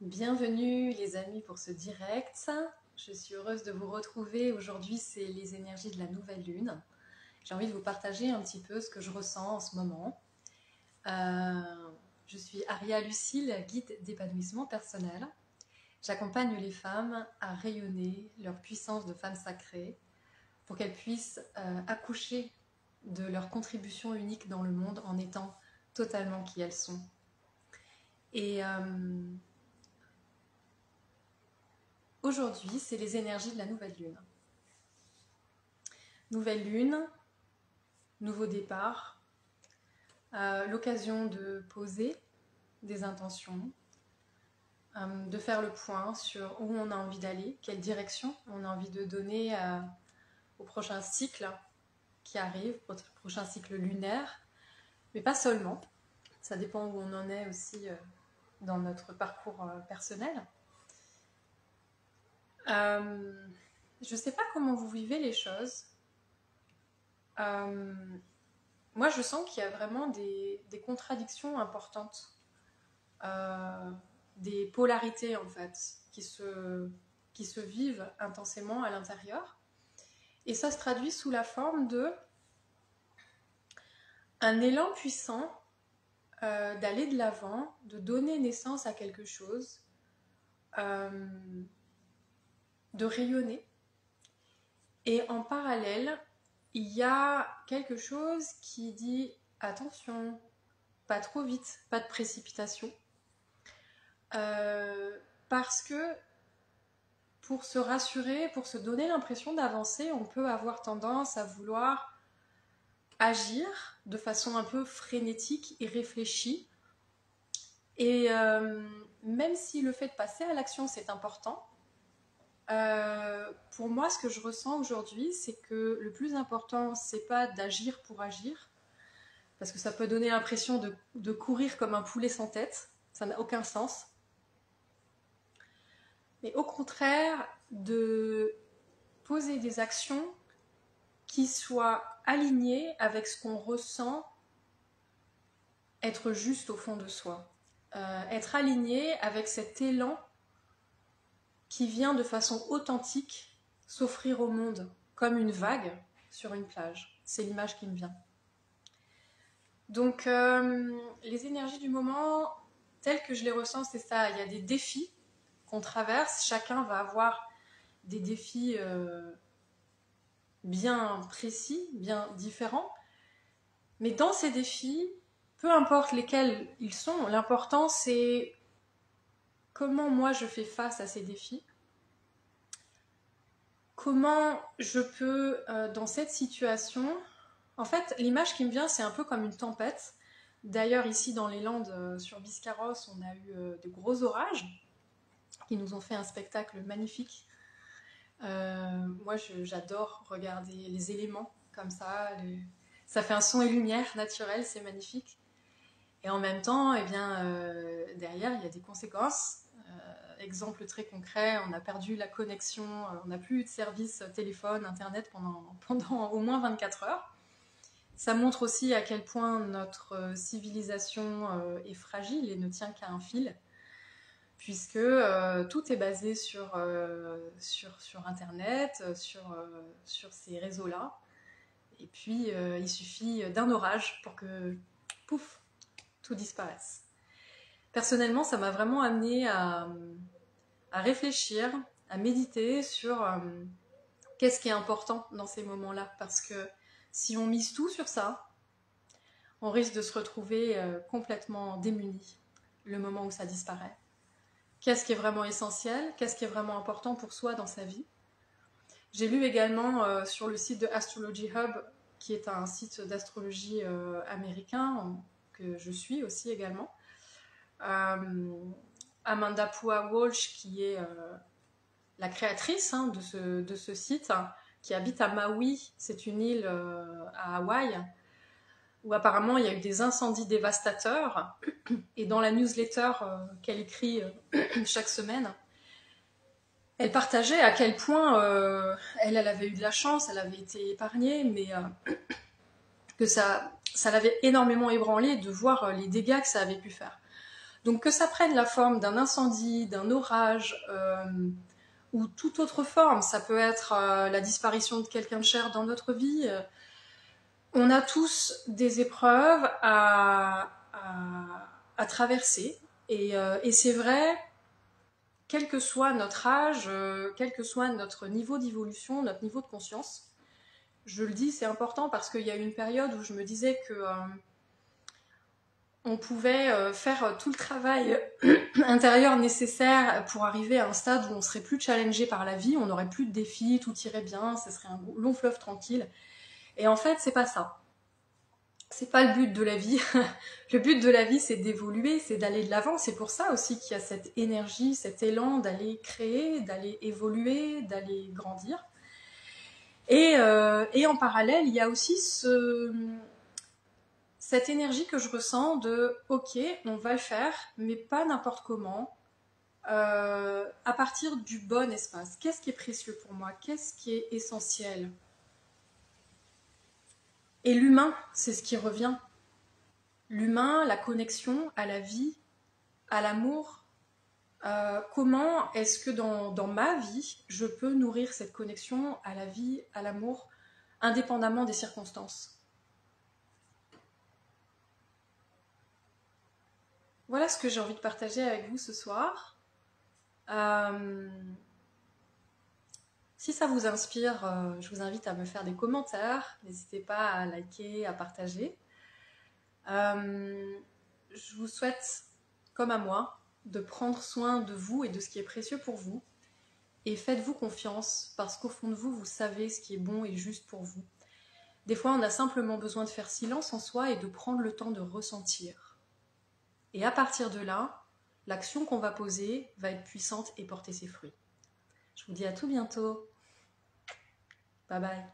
Bienvenue les amis pour ce direct. Je suis heureuse de vous retrouver. Aujourd'hui, c'est les énergies de la nouvelle lune. J'ai envie de vous partager un petit peu ce que je ressens en ce moment. Je suis Aria Lucille, guide d'épanouissement personnel. J'accompagne les femmes à rayonner leur puissance de femme sacrée pour qu'elles puissent accoucher de leur contribution unique dans le monde en étant totalement qui elles sont. Et aujourd'hui, c'est les énergies de la nouvelle lune. Nouvelle lune, nouveau départ, l'occasion de poser des intentions, de faire le point sur où on a envie d'aller, quelle direction on a envie de donner au prochain cycle qui arrive, au prochain cycle lunaire, mais pas seulement. Ça dépend où on en est aussi dans notre parcours personnel. Je ne sais pas comment vous vivez les choses. Moi, je sens qu'il y a vraiment des contradictions importantes, des polarités en fait, qui se vivent intensément à l'intérieur. Et ça se traduit sous la forme d'un élan puissant d'aller de l'avant, de donner naissance à quelque chose, de rayonner. Et en parallèle, il y a quelque chose qui dit attention, pas trop vite, pas de précipitation. Parce que pour se rassurer, pour se donner l'impression d'avancer, on peut avoir tendance à vouloir agir de façon un peu frénétique et réfléchie. Et même si le fait de passer à l'action, c'est important, pour moi, ce que je ressens aujourd'hui, c'est que le plus important, c'est pas d'agir pour agir, parce que ça peut donner l'impression de courir comme un poulet sans tête, ça n'a aucun sens. Mais au contraire, de poser des actions qui soient alignées avec ce qu'on ressent être juste au fond de soi. Être aligné avec cet élan qui vient de façon authentique s'offrir au monde comme une vague sur une plage. C'est l'image qui me vient. Donc les énergies du moment, telles que je les ressens, c'est ça. Il y a des défis qu'on traverse. Chacun va avoir des défis bien précis, bien différents. Mais dans ces défis, peu importe lesquels ils sont, l'important c'est comment moi je fais face à ces défis. Comment je peux, dans cette situation... En fait, l'image qui me vient, c'est un peu comme une tempête. D'ailleurs, ici dans les Landes, sur Biscarrosse, on a eu de gros orages qui nous ont fait un spectacle magnifique. Moi, j'adore regarder les éléments comme ça. Ça fait un son et lumière naturel, c'est magnifique. Et en même temps, eh bien, derrière, il y a des conséquences. Exemple très concret, on a perdu la connexion, on n'a plus eu de service téléphone, internet pendant au moins 24 heures. Ça montre aussi à quel point notre civilisation est fragile et ne tient qu'à un fil, puisque tout est basé sur internet, sur ces réseaux-là. Et puis, il suffit d'un orage pour que, pouf, tout disparaisse. Personnellement, ça m'a vraiment amené à réfléchir, à méditer sur qu'est-ce qui est important dans ces moments-là. Parce que si on mise tout sur ça, on risque de se retrouver complètement démuni le moment où ça disparaît. Qu'est-ce qui est vraiment essentiel? Qu'est-ce qui est vraiment important pour soi dans sa vie? J'ai lu également sur le site de Astrology Hub, qui est un site d'astrologie américain, que je suis aussi également, Amanda Pua Walsh, qui est la créatrice de ce site, qui habite à Maui, c'est une île à Hawaï, où apparemment il y a eu des incendies dévastateurs. Et dans la newsletter qu'elle écrit chaque semaine, elle partageait à quel point elle avait eu de la chance, elle avait été épargnée, mais que ça l'avait énormément ébranlée de voir les dégâts que ça avait pu faire. Donc que ça prenne la forme d'un incendie, d'un orage, ou toute autre forme, ça peut être la disparition de quelqu'un de cher dans notre vie. On a tous des épreuves à traverser. Et c'est vrai, quel que soit notre âge, quel que soit notre niveau d'évolution, notre niveau de conscience, je le dis, c'est important parce qu'il y a eu une période où je me disais que on pouvait faire tout le travail intérieur nécessaire pour arriver à un stade où on serait plus challengé par la vie, on n'aurait plus de défis, tout irait bien, ce serait un long fleuve tranquille. Et en fait, c'est pas ça. C'est pas le but de la vie. Le but de la vie, c'est d'évoluer, c'est d'aller de l'avant. C'est pour ça aussi qu'il y a cette énergie, cet élan d'aller créer, d'aller évoluer, d'aller grandir. Et en parallèle, il y a aussi cette énergie que je ressens de « Ok, on va le faire, mais pas n'importe comment, à partir du bon espace. Qu'est-ce qui est précieux pour moi? Qu'est-ce qui est essentiel ?» Et l'humain, c'est ce qui revient. L'humain, la connexion à la vie, à l'amour. Comment est-ce que dans ma vie, je peux nourrir cette connexion à la vie, à l'amour, indépendamment des circonstances? Voilà ce que j'ai envie de partager avec vous ce soir. Si ça vous inspire, je vous invite à me faire des commentaires. N'hésitez pas à liker, à partager. Je vous souhaite, comme à moi, de prendre soin de vous et de ce qui est précieux pour vous. Et faites-vous confiance, parce qu'au fond de vous, vous savez ce qui est bon et juste pour vous. Des fois, on a simplement besoin de faire silence en soi et de prendre le temps de ressentir. Et à partir de là, l'action qu'on va poser va être puissante et porter ses fruits. Je vous dis à tout bientôt. Bye bye.